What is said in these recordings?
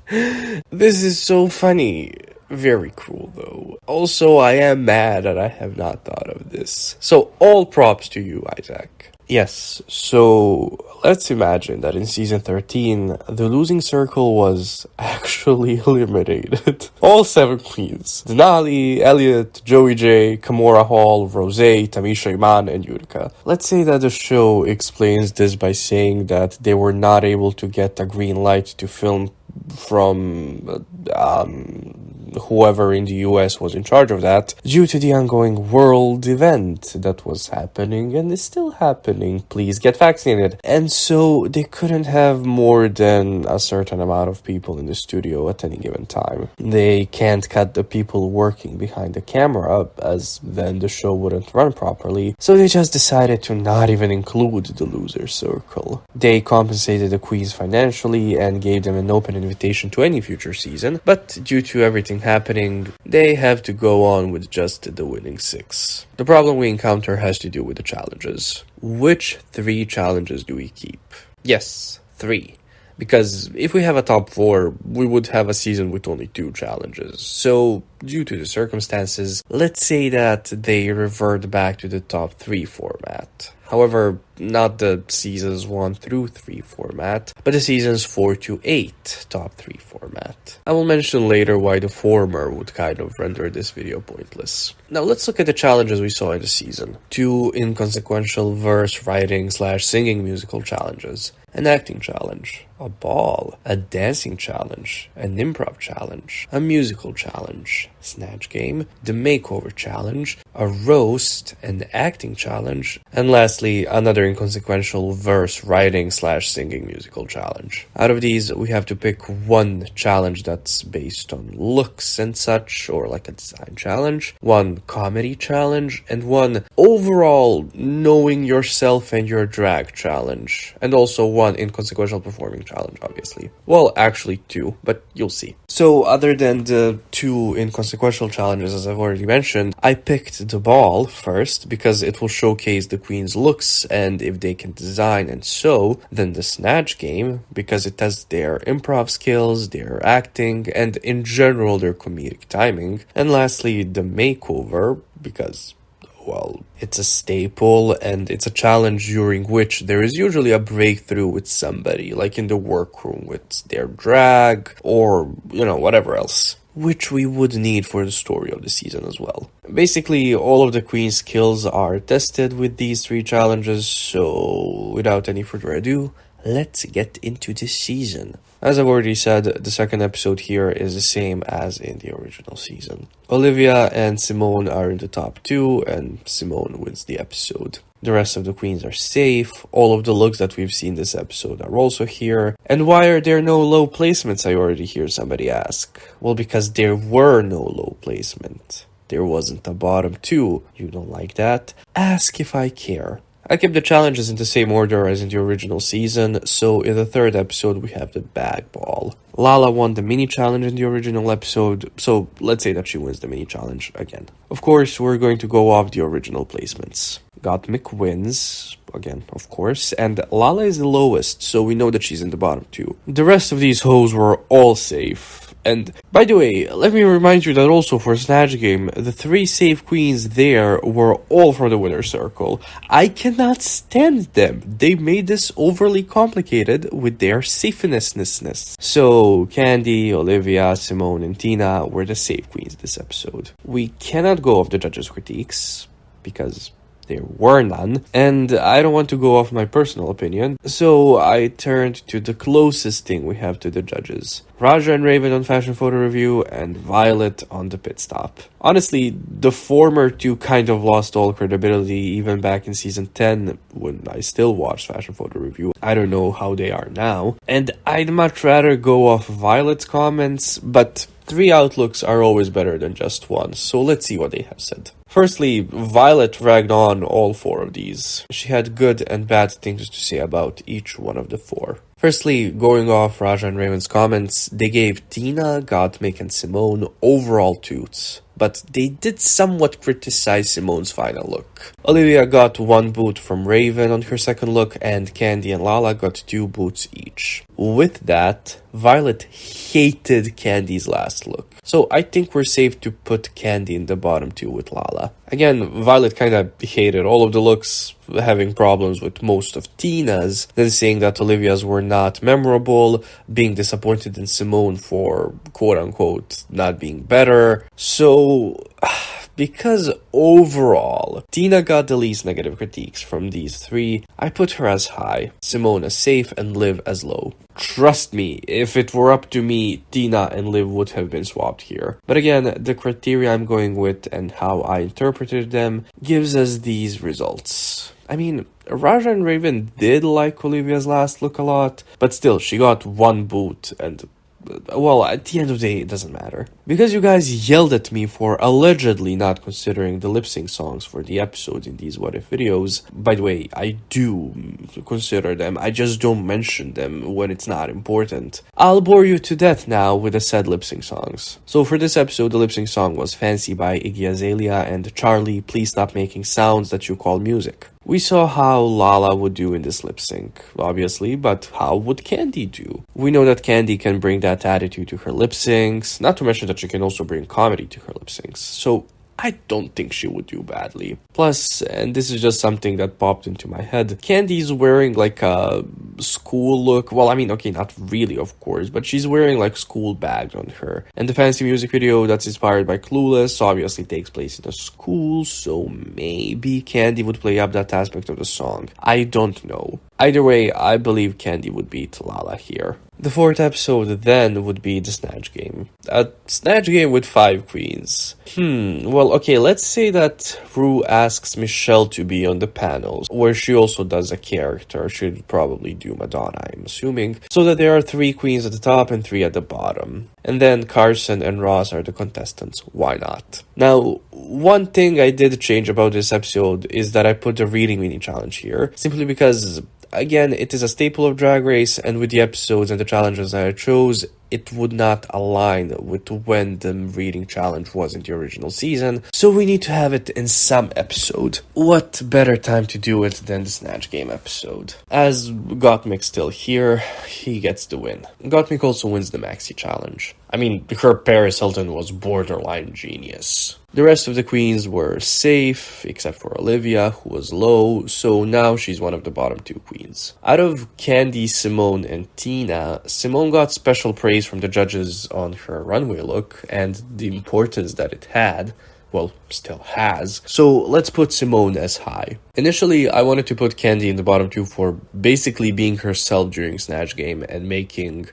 This is so funny. Very cruel, though. Also, I am mad that I have not thought of this. So, all props to you, Isaac. Yes, so let's imagine that in season 13, the losing circle was actually eliminated. All 7 queens. Denali, Elliot, Joey J, Kimora Hall, Rose, Tamisha Iman, and Utica. Let's say that the show explains this by saying that they were not able to get a green light to film from whoever in the US was in charge of that due to the ongoing world event that was happening and is still happening. Please get vaccinated. And so they couldn't have more than a certain amount of people in the studio at any given time. They can't cut the people working behind the camera, as then the show wouldn't run properly. So they just decided to not even include the loser circle. They compensated the queens financially and gave them an open invitation to any future season, but due to everything happening, they have to go on with just the winning 6. The problem we encounter has to do with the challenges. Which 3 challenges do we keep? Yes, 3. Because if we have a top 4, we would have a season with only 2 challenges. So, due to the circumstances, let's say that they revert back to the top 3 format. However, not the seasons 1 through 3 format, but the seasons 4 to 8 top 3 format. I will mention later why the former would kind of render this video pointless. Now let's look at the challenges we saw in the season. 2 inconsequential verse writing / singing musical challenges. An acting challenge, a ball, a dancing challenge, an improv challenge, a musical challenge, Snatch game, the makeover challenge, a roast, an acting challenge, and lastly, another inconsequential verse writing / singing musical challenge. Out of these, we have to pick one challenge that's based on looks and such, or like a design challenge, one comedy challenge, and one overall knowing yourself and your drag challenge, and also one inconsequential performing challenge, obviously. Well, actually 2, but you'll see. So other than the 2 inconsequential challenges, as I've already mentioned, I picked the ball first because it will showcase the queen's looks and if they can design and sew, then the Snatch game because it tests their improv skills, their acting, and in general their comedic timing, and lastly the makeover because, well, it's a staple and it's a challenge during which there is usually a breakthrough with somebody, like in the workroom with their drag or, whatever else, which we would need for the story of the season as well. Basically, all of the queen's skills are tested with these 3 challenges, so without any further ado, let's get into this season. As I've already said, the second episode here is the same as in the original season. Olivia and Simone are in the top 2, and Simone wins the episode. The rest of the queens are safe, all of the looks that we've seen this episode are also here. And why are there no low placements, I already hear somebody ask? Well, because there were no low placement. There wasn't a bottom 2. You don't like that? Ask if I care. I kept the challenges in the same order as in the original season, so in the 3rd episode we have the bag ball. Lala won the mini challenge in the original episode, so let's say that she wins the mini challenge again. Of course, we're going to go off the original placements. Gottmik wins, again, of course, and Lala is the lowest, so we know that she's in the bottom 2. The rest of these hoes were all safe. And, by the way, let me remind you that also for Snatch Game, the 3 safe queens there were all from the winner's circle. I cannot stand them. They made this overly complicated with their safeness. So, Candy, Olivia, Simone, and Tina were the safe queens this episode. We cannot go off the judges' critiques, because there were none, and I don't want to go off my personal opinion, so I turned to the closest thing we have to the judges. Raja and Raven on Fashion Photo Review, and Violet on the pit stop. Honestly, the former 2 kind of lost all credibility even back in season 10 when I still watched Fashion Photo Review. I don't know how they are now, and I'd much rather go off Violet's comments, but 3 outlooks are always better than just 1, so let's see what they have said. Firstly, Violet ragged on all 4 of these. She had good and bad things to say about each one of the 4. Firstly, going off Raja and Raven's comments, they gave Tina, Gottmik, and Simone overall toots, but they did somewhat criticize Simone's final look. Olivia got 1 boot from Raven on her second look, and Candy and Lala got 2 boots each. With that, Violet hated Candy's last look, so I think we're safe to put Candy in the bottom 2 with Lala. Again, Violet kinda hated all of the looks, having problems with most of Tina's, then saying that Olivia's were not memorable, being disappointed in Simone for quote-unquote not being better. So, because overall, Tina got the least negative critiques from these 3, I put her as high, Simone as safe, and Liv as low. Trust me, if it were up to me, Tina and Liv would have been swapped here. But again, the criteria I'm going with and how I interpreted them gives us these results. I mean, Raja and Raven did like Olivia's last look a lot, but still, she got 1 boot and well, at the end of the day, it doesn't matter. Because you guys yelled at me for allegedly not considering the lip-sync songs for the episodes in these What If videos. By the way, I do consider them, I just don't mention them when it's not important. I'll bore you to death now with the said lip-sync songs. So for this episode, the lip-sync song was Fancy by Iggy Azalea and Charlie, Please Stop Making Sounds That You Call Music. We saw how Lala would do in this lip sync, obviously, but how would Candy do? We know that Candy can bring that attitude to her lip syncs, not to mention that she can also bring comedy to her lip syncs, so I don't think she would do badly. Plus, and this is just something that popped into my head, Candy's wearing like a school look. Well, I mean, okay, not really, of course, but she's wearing like school bags on her. And the fancy music video that's inspired by Clueless obviously takes place in a school, so maybe Candy would play up that aspect of the song. I don't know. Either way, I believe Candy would beat Lala here. The 4th episode then would be the Snatch game. A Snatch game with 5 queens. Well, okay, let's say that Ru asks Michelle to be on the panels, where she also does a character. She'd probably do Madonna, I'm assuming. So that there are 3 queens at the top and 3 at the bottom. And then Carson and Ross are the contestants. Why not? Now, one thing I did change about this episode is that I put the reading mini challenge here, simply because again, it is a staple of Drag Race, and with the episodes and the challenges that I chose, it would not align with when the reading challenge was in the original season, so we need to have it in some episode. What better time to do it than the Snatch Game episode? As Gottmik's still here, he gets the win. Gottmik also wins the Maxi Challenge. I mean, her Paris Hilton was borderline genius. The rest of the queens were safe, except for Olivia, who was low, so now she's one of the bottom 2 queens. Out of Candy, Simone, and Tina, Simone got special praise from the judges on her runway look and the importance that it had. Well, still has. So let's put Simone as high. Initially, I wanted to put Candy in the bottom 2 for basically being herself during Snatch Game and making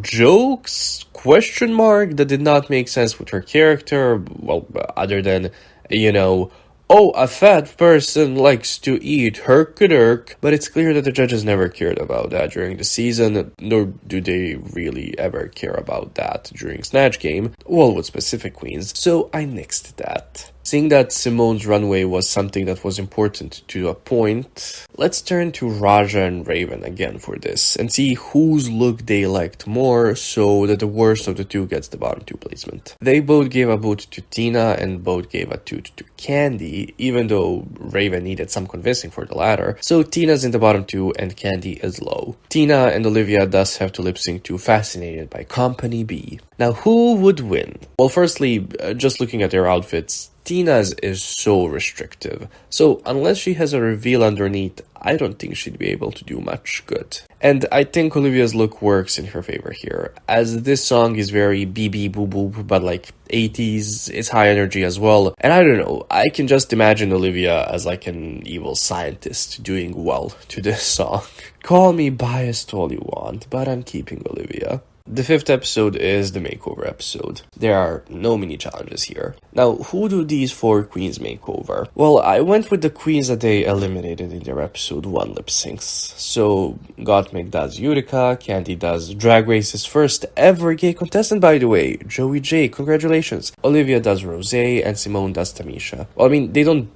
jokes, question mark, that did not make sense with her character, well, other than, you know, oh, a fat person likes to eat herk-a-dirk. But it's clear that the judges never cared about that during the season, nor do they really ever care about that during Snatch Game, well, with specific queens, so I nixed that. Seeing that Simone's runway was something that was important to a point, let's turn to Raja and Raven again for this, and see whose look they liked more, so that the worst of the 2 gets the bottom 2 placement. They both gave a boot to Tina, and both gave a toot to Candy, even though Raven needed some convincing for the latter, so Tina's in the bottom 2 and Candy is low. Tina and Olivia thus have to lip sync to Fascinated by Company B. Now, who would win? Well, firstly, just looking at their outfits, Tina's is so restrictive, so unless she has a reveal underneath, I don't think she'd be able to do much good. And I think Olivia's look works in her favor here, as this song is very BB boop boop, but like 80s, it's high energy as well, and I don't know, I can just imagine Olivia as like an evil scientist doing well to this song. Call me biased all you want, but I'm keeping Olivia. The 5th episode is the makeover episode. There are no mini challenges here. Now, who do these 4 queens make over? Well, I went with the queens that they eliminated in their episode 1 lip syncs. So, Gottmik does Utica, Candy does Drag Race's first ever gay contestant, by the way, Joey J, congratulations. Olivia does Rosé, and Simone does Tamisha. Well, I mean, they don't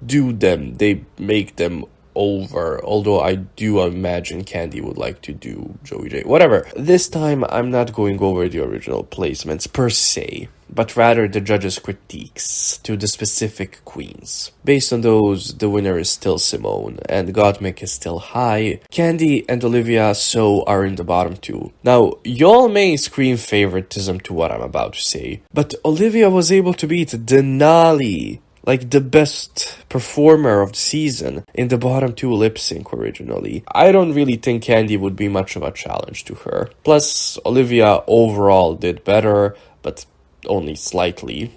do them, they make them over, although I do imagine Candy would like to do Joey J. Whatever. This time, I'm not going over the original placements per se, but rather the judges' critiques to the specific queens. Based on those, the winner is still Simone, and Gottmik is still high. Candy and Olivia so are in the bottom two. Now, y'all may scream favoritism to what I'm about to say, but Olivia was able to beat Denali, like the best performer of the season, in the bottom two lip sync originally. I don't really think Candy would be much of a challenge to her. Plus, Olivia overall did better, but only slightly,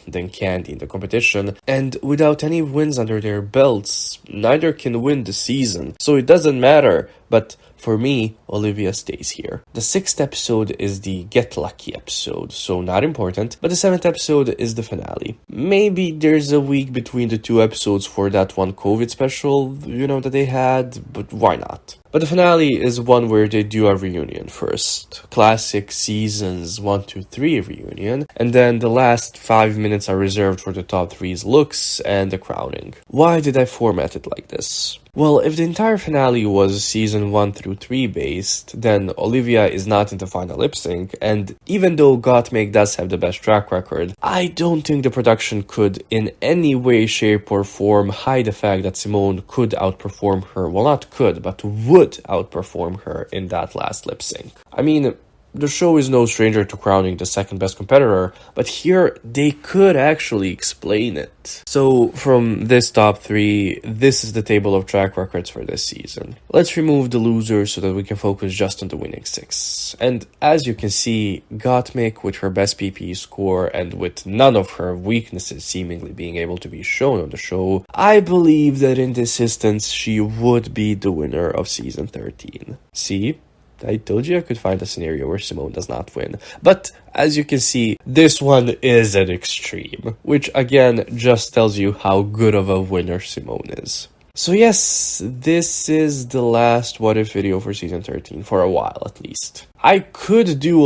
than Candy in the competition. And without any wins under their belts, neither can win the season. So it doesn't matter, but for me, Olivia stays here. The 6th episode is the Get Lucky episode, so not important, but the 7th episode is the finale. Maybe there's a week between the 2 episodes for that one COVID special, that they had, but why not? But the finale is one where they do a reunion first. Classic seasons 1, 2, 3 reunion. And then the last 5 minutes are reserved for the top 3's looks and the crowning. Why did I format it like this? Well, if the entire finale was season 1 through 3 based, then Olivia is not in the final lip sync, and even though Gottmik does have the best track record, I don't think the production could in any way, shape or form hide the fact that Simone could outperform her. Well, not could, but would outperform her in that last lip sync. I mean, the show is no stranger to crowning the second best competitor, but here they could actually explain it. So from this top 3, this is the table of track records for this season. Let's remove the losers so that we can focus just on the winning 6. And as you can see, Gottmik with her best PPE score and with none of her weaknesses seemingly being able to be shown on the show, I believe that in this instance she would be the winner of season 13. See? I told you I could find a scenario where Simone does not win. But as you can see, this one is an extreme, which again just tells you how good of a winner Simone is. So yes, this is the last what if video for season 13, for a while at least. I could do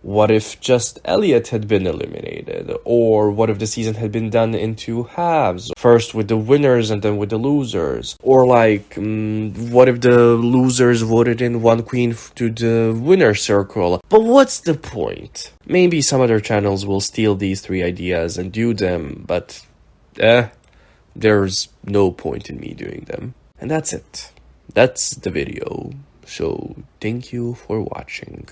what if just Elliot had been eliminated? Or what if the season had been done into halves? First with the winners and then with the losers? Or what if the losers voted in one queen to the winner circle? But what's the point? Maybe some other channels will steal these 3 ideas and do them, but there's no point in me doing them. And that's it. That's the video. So thank you for watching.